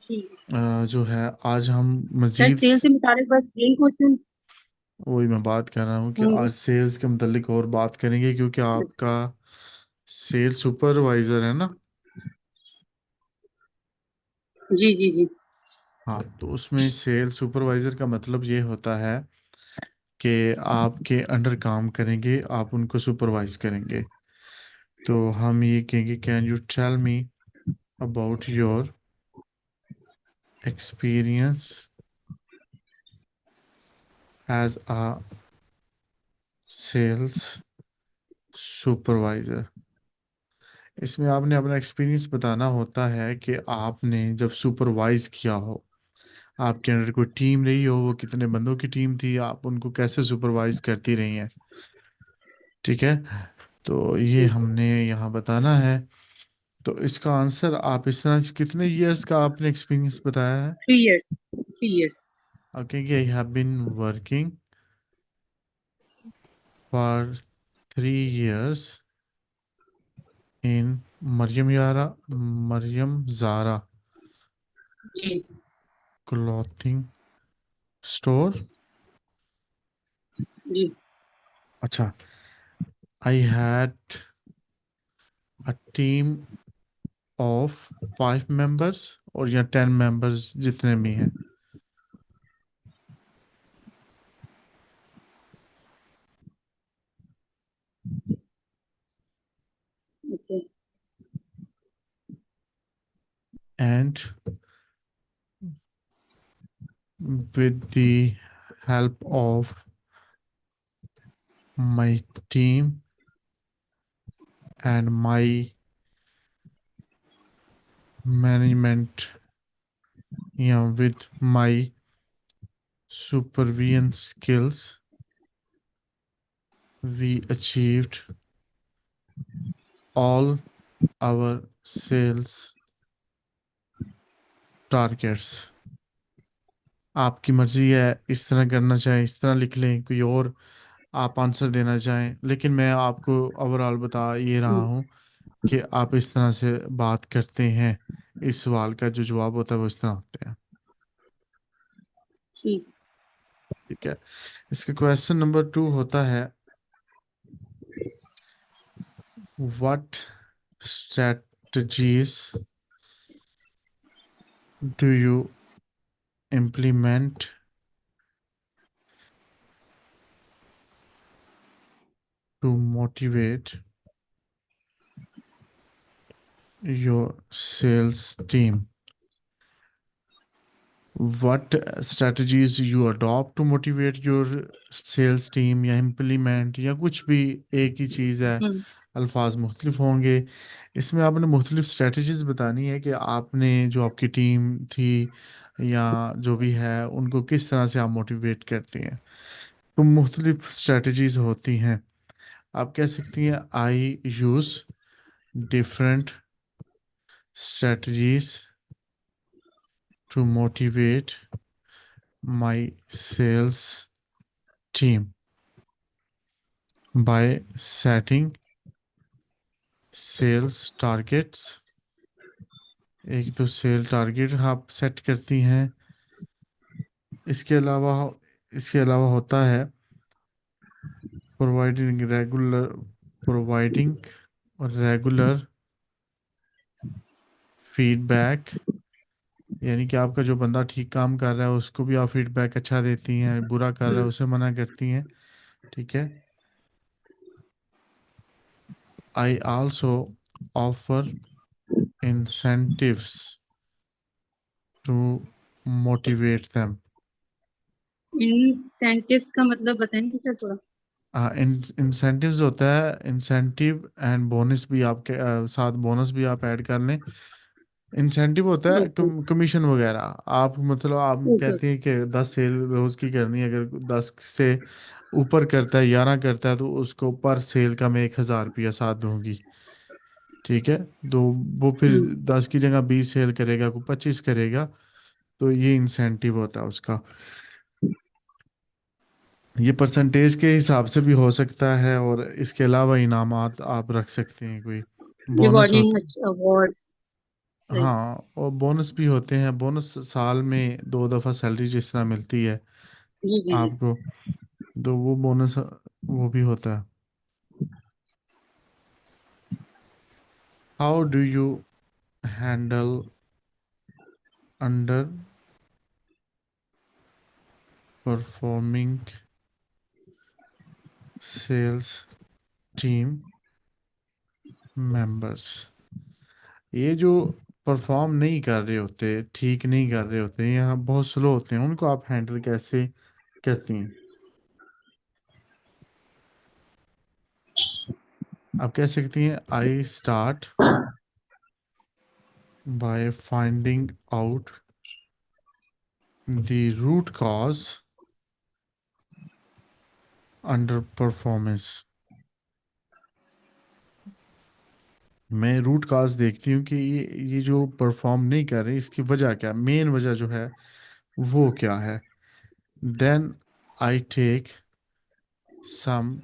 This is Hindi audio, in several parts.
ठीक है जो है आज हम सर। मजीद सेल से मुताबिक बस यही क्वेश्चन वही मैं बात कर रहा हूँ कि होंगे। आज सेल्स के मुतालिक और बात करेंगे क्योंकि आपका सेल सुपरवाइजर है ना। जी जी जी। हाँ, तो उसमें सेल सुपरवाइजर का मतलब ये होता है कि आपके अंडर काम करेंगे, आप उनको सुपरवाइज करेंगे। तो हम ये कहेंगे, can you tell me about your experience as a sales supervisor. इसमें आपने अपना एक्सपीरियंस बताना होता है कि आपने जब सुपरवाइज किया हो, आपके अंडर कोई टीम रही हो, वो कितने बंदों की टीम थी, आप उनको कैसे सुपरवाइज करती रही हैं। ठीक है, तो ये ठीक है। हमने यहाँ बताना है। तो इसका आंसर आप इस तरह से, कितने इयर्स का आपने एक्सपीरियंस बताया है। 3 years. 3 years. Okay, I have been working for 3 years in Maryam Zara जी क्लॉथिंग स्टोर। जी। अच्छा, I had a team of 5 members, और या 10 members, जितने भी हैं। Okay. And with the help of my team and my management, या with my supervision skills, we achieved all our sales targets. आपकी मर्जी है, इस तरह करना चाहें इस तरह लिख लें, कोई और आप आंसर देना चाहें, लेकिन मैं आपको ओवरऑल बता ये रहा हम्म, हूँ कि आप इस तरह से बात करते हैं। इस सवाल का जो जवाब होता है वो इस तरह होते हैं। ठीक। ठीक है, इसका क्वेश्चन नंबर 2 होता है, what strategies do you implement to motivate your sales team. what strategies you adopt to motivate your sales team, या implement, या कुछ भी, एक ही चीज़ है, हम्म। अल्फाज मुख्तलिफ होंगे। इसमें आपने मुख्तलिफ स्ट्रेटजीज बतानी है कि आपने जो आपकी टीम थी या जो भी है उनको किस तरह से आप मोटिवेट करती हैं। तो मुख्तलिफ स्ट्रेटजीज होती हैं। आप कह सकती हैं, I use different strategies to motivate my sales team by setting sales targets। एक तो सेल टारगेट आप सेट करती हैं। इसके अलावा इसके अलावा होता है providing regular providing regular feedback, यानी कि आपका जो बंदा ठीक काम कर रहा है उसको भी आप फीडबैक अच्छा देती हैं, बुरा कर रहा है हम्म। उसे मना करती हैं। ठीक है, I also offer incentives to motivate them। Incentives का मतलब बताएंगे सर थोड़ा। हाँ, इंसेंटिव्स होता है, इंसेंटिव एंड बोनस भी आपके साथ बोनस भी आप ऐड कर लें। इंसेंटिव होता है ओके कमीशन वगैरह। आप मतलब आप ओके। कहती हैं कि 10 सेल रोज की करनी है, अगर 10 से ऊपर करता है, 11 करता है, तो उसको पर सेल का मैं 1,000 रुपया साथ दूंगी। ठीक है, तो वो फिर हम्म। 10 की जगह 20 सेल करेगा, को 25 करेगा। तो ये इंसेंटिव होता है उसका। ये परसेंटेज के हिसाब से भी हो सकता है, और इसके अलावा इनामात आप रख सकते हैं, कोई बोनस रिवॉर्डिंग होता। अवार्ड्स। सही। हाँ, और बोनस भी होते हैं। बोनस साल में 2 दफ़ा सैलरी जिस तरह मिलती है जी जी जी। आपको, तो वो बोनस वो भी होता है। How do you handle under performing sales team members? ये जो परफॉर्म नहीं कर रहे होते, ठीक नहीं कर रहे होते, या बहुत स्लो होते हैं, उनको आप हैंडल कैसे करती हैं? आप कह सकती हैं, I start by finding out the root cause under performance. मैं रूट काज देखती हूँ कि ये जो परफॉर्म नहीं कर रहे, इसकी वजह क्या, मेन वजह जो है वो क्या है। देन आई टेक सम,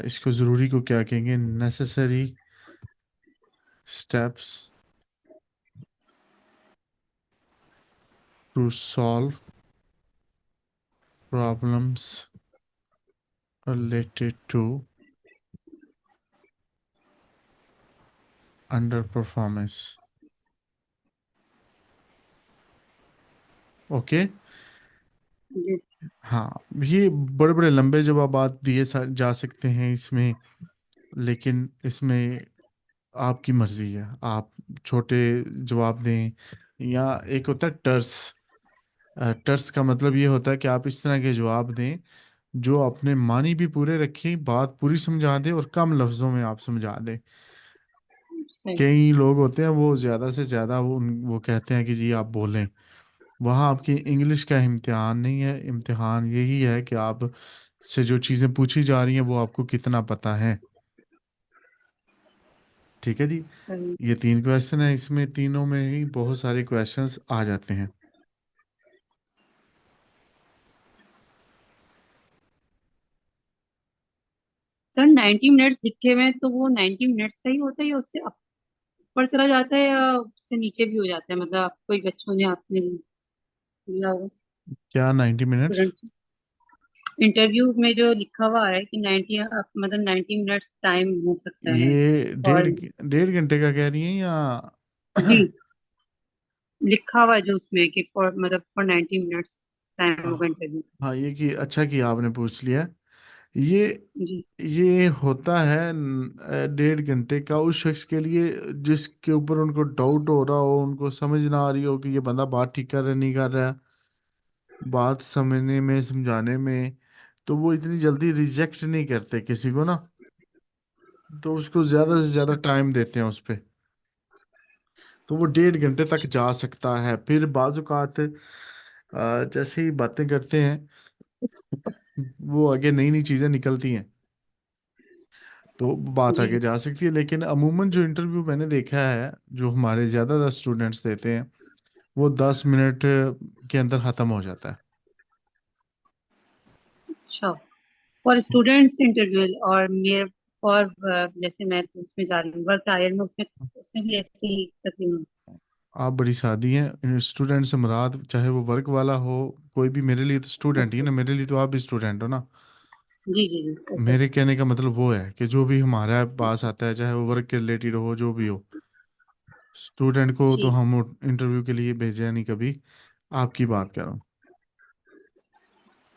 इसको ज़रूरी को क्या कहेंगे, necessary steps to solve problems related to underperformance. Okay. जी। हाँ, ये बड़े बड़े लंबे जवाब दिए जा सकते हैं इसमें, लेकिन इसमें आपकी मर्जी है, आप छोटे जवाब दें, या एक होता है टर्स। टर्स का मतलब ये होता है कि आप इस तरह के जवाब दें जो अपने मानी भी पूरे रखें, बात पूरी समझा दें और कम लफ्जों में आप समझा दें। सही। कई लोग होते हैं वो ज़्यादा से ज़्यादा वो कहते हैं कि जी आप बोलें। वहाँ आपकी इंग्लिश का इम्तिहान नहीं है, इम्तिहान यही है कि आप से जो चीज़ें पूछी जा रही हैं वो आपको कितना पता है। ठीक है जी। सही। ये 3 क्वेश्चन है, इसमें तीनों में ही बहुत सारे क्वेश्चंस आ जाते हैं। सर 90 मिनट्स लिखे हुए हैं, तो वो 90 मिनट्स का ही होता है या उससे ऊपर चला जाता है या उससे नीचे भी हो जाता है? मतलब कोई बच्चों ने आपने लिया हो क्या 90 मिनट्स? स्टूडेंट्स, इंटरव्यू में जो लिखा हुआ है कि 90, मतलब 90 मिनट्स टाइम हो सकता है ये डेढ़ और। डेढ़ घंटे का कह रही हैं या? जी, लिखा हुआ है जो उसमें कि फॉर, मतलब फॉर 90 मिनट्स टाइम होगा इंटरव्यू। हाँ, ये कि अच्छा कि आपने पूछ लिया। ये जी। ये होता है 1.5 घंटे का उस शख्स के लिए जिसके ऊपर उनको डाउट हो रहा हो, उनको समझ ना आ रही हो कि ये बंदा बात ठीक कर रहा है नहीं कर रहा है, बात समझने में समझाने में। तो वो इतनी जल्दी रिजेक्ट नहीं करते किसी को ना, तो उसको ज्यादा से ज्यादा अच्छा। टाइम देते हैं उस पे। तो वो 1.5 घंटे तक जा सकता है। फिर बाजुकात जैसे ही बातें करते हैं वो आगे नई नई चीजें निकलती हैं, तो बात जी। आगे जा सकती है। लेकिन अमूमन जो इंटरव्यू मैंने देखा है, जो हमारे ज़्यादातर स्टूडेंट्स देते हैं, वो 10 मिनट के अंदर ख़त्म हो जाता है। अच्छा, फॉर स्टूडेंट्स इंटरव्यू और मेरे फॉर, जैसे मैं तो उसमें जा रही हूँ वर्क टायर में, उसमें उसमें भी ऐसे ही तकरीबन। आप बड़ी शादी हैं, स्टूडेंट से मुराद चाहे वो वर्क वाला हो, कोई भी, मेरे लिए तो स्टूडेंट ही है ओके। ना, मेरे लिए तो आप भी स्टूडेंट हो ना। जी जी जी। ओके। मेरे कहने का मतलब वो है कि जो भी हमारे पास आता है, चाहे वो वर्क के रिलेटेड हो, जो भी हो, स्टूडेंट को तो जी। हम इंटरव्यू के लिए भेजे नहीं कभी। आपकी बात कर रहा हूँ।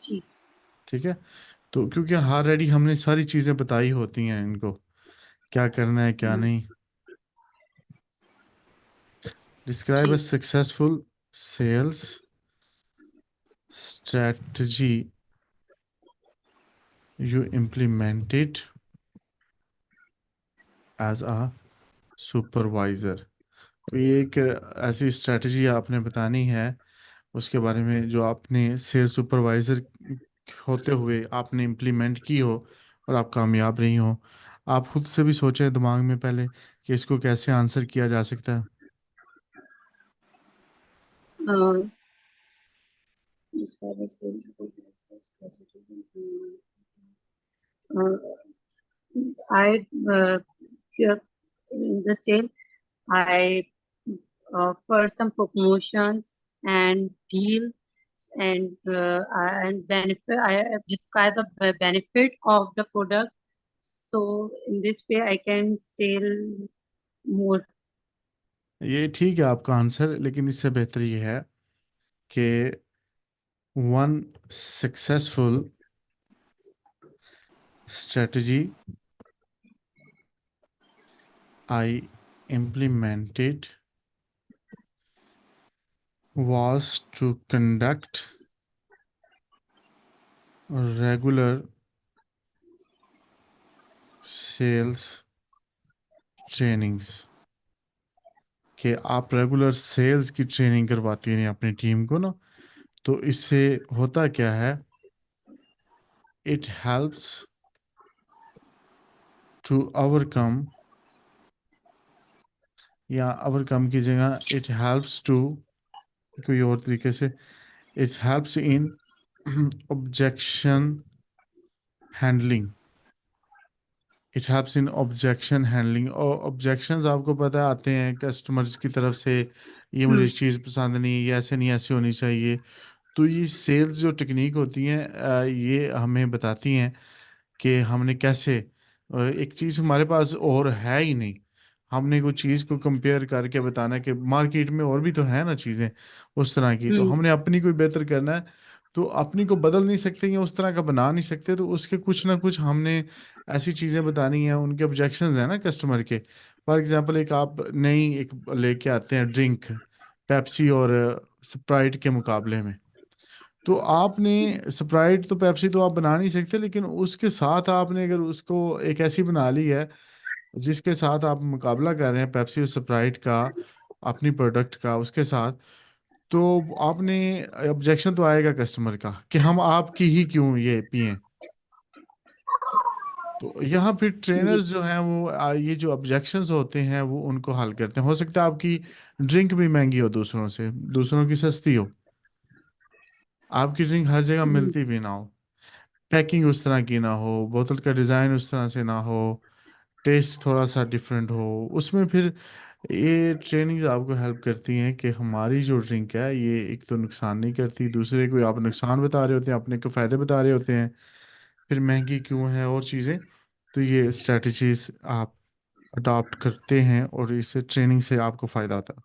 जी। ठीक है। तो क्योंकि ऑलरेडी हमने सारी चीज़ें बताई होती हैं इनको, क्या करना है क्या हम्म, नहीं। डिस्क्राइब अ ठीक। Successful sales strategy you implemented as a supervisor. कोई एक ऐसी स्ट्रेटजी आपने बतानी है, उसके बारे में जो आपने सेल्स सुपरवाइजर होते हुए आपने इम्प्लीमेंट की हो और आप कामयाब रही हो। आप खुद से भी सोचें दिमाग में पहले कि इसको कैसे आंसर किया जा सकता है। I, the sale. I for some promotions and deals and benefit. I describe the benefit of the product. So in this way, I can sell more. ये ठीक है आपका आंसर, लेकिन इससे बेहतर ये है कि one successful strategy I implemented was to conduct regular sales trainings। कि आप रेगुलर सेल्स की ट्रेनिंग करवाती हैं अपनी टीम को ना, तो इससे होता क्या है, इट हेल्प्स टू ओवरकम, या ओवरकम की जगह इट हेल्प्स टू, कोई और तरीके से, it helps in objection handling. It helps in objection handling, और ऑब्जेक्शंस आपको पता है आते हैं कस्टमर्स की तरफ से, ये मुझे Hmm. चीज़ पसंद नहीं, ये ऐसे नहीं, ऐसे होनी चाहिए। तो ये सेल्स जो टेक्निक होती हैं, ये हमें बताती हैं कि हमने कैसे, एक चीज़ हमारे पास और है ही नहीं, हमने कुछ चीज़ को कंपेयर करके बताना है कि मार्केट में और भी तो है ना चीज़ें उस तरह की, तो Hmm. हमने अपनी कोई बेहतर करना है। तो अपनी को बदल नहीं सकते या उस तरह का बना नहीं सकते, तो उसके कुछ ना कुछ हमने ऐसी चीज़ें बतानी है, उनके ऑब्जेक्शंस हैं ना कस्टमर के। फॉर एग्जांपल, एक आप नई एक लेके आते हैं ड्रिंक, पेप्सी और स्प्राइट के मुकाबले में, तो आपने स्प्राइट तो पेप्सी तो आप बना नहीं सकते, लेकिन उसके साथ आपने अगर उसको एक ऐसी बना ली है जिसके साथ आप मुकाबला कर रहे हैं पेप्सी और स्प्राइट का, अपनी प्रोडक्ट का उसके साथ, तो आपने, ऑब्जेक्शन तो आएगा कस्टमर का कि हम आपकी ही क्यों ये पिए। तो यहाँ फिर ट्रेनर्स Yes. जो हैं वो ये जो ऑब्जेक्शंस होते हैं वो उनको हल करते हैं। हो सकता है आपकी ड्रिंक भी महंगी हो दूसरों से, दूसरों की सस्ती हो, आपकी ड्रिंक हर जगह Hmm. मिलती भी ना हो, पैकिंग उस तरह की ना हो, बोतल का डिज़ाइन उस तरह से ना हो, टेस्ट थोड़ा सा डिफरेंट हो, उसमें फिर ये ट्रेनिंग्स आपको हेल्प करती हैं कि हमारी जो ड्रिंक है ये एक तो नुकसान नहीं करती, दूसरे को आप नुकसान बता रहे होते हैं, अपने को फ़ायदे बता रहे होते हैं, फिर महंगी क्यों है और चीज़ें। तो ये स्ट्रेटजीज आप अडॉप्ट करते हैं और इससे ट्रेनिंग से आपको फ़ायदा होता है।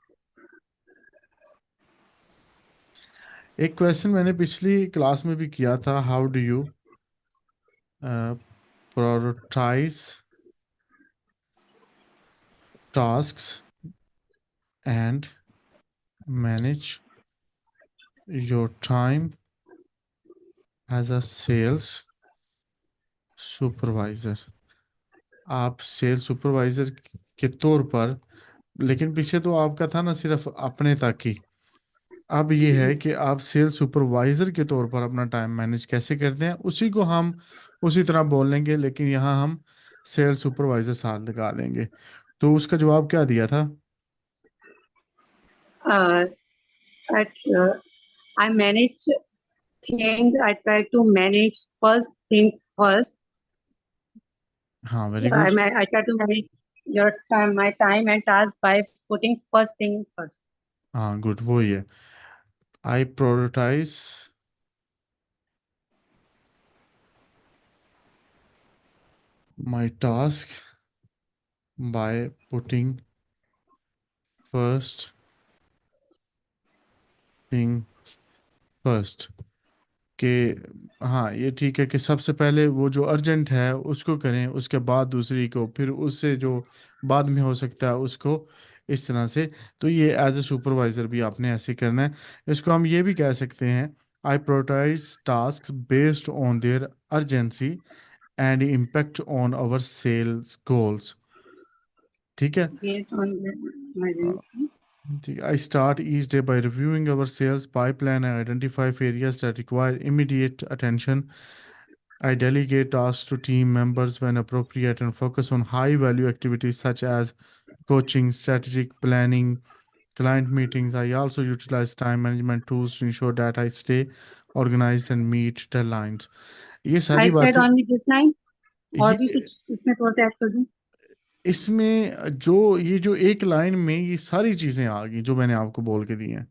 एक क्वेश्चन मैंने पिछली क्लास में भी किया था, how do you prioritise tasks and manage your time as a sales supervisor. आप सेल्स सुपरवाइजर के तौर पर, लेकिन पीछे तो आपका था ना सिर्फ अपने तक ही, अब ये है कि आप सेल्स सुपरवाइजर के तौर पर अपना टाइम मैनेज कैसे करते हैं, उसी को हम उसी तरह बोल लेंगे, लेकिन यहाँ हम सेल्स सुपरवाइजर साथ लगा देंगे। तो उसका जवाब क्या दिया था? Uh, at, I manage things. I try to manage first things first. हाँ, very good. I try to manage my time and task by putting first thing first. हाँ, गुड, वो ही है। I prioritise my task by putting first thing first. कि हाँ, ये ठीक है कि सबसे पहले वो जो अर्जेंट है उसको करें, उसके बाद दूसरी को, फिर उससे जो बाद में हो सकता है उसको, इस तरह से। तो ये एज ए सुपरवाइजर भी आपने ऐसे करना है। इसको हम ये भी कह सकते हैं, I prioritise task based on their urgency and impact on our sales goals. ठीक है। Based on the emergency. I start each day by reviewing our sales pipeline and identify areas that require immediate attention. I delegate tasks to team members when appropriate and focus on high value activities such as coaching, strategic planning, client meetings. I also utilize time management tools to ensure that I stay organized and meet deadlines. ये I सारी said बातें, only this line और भी ये कुछ इसमें थोड़ा सा ऐड कर दूं? इसमें जो ये जो एक लाइन में ये सारी चीजें आ गई जो मैंने आपको बोल के दी हैं,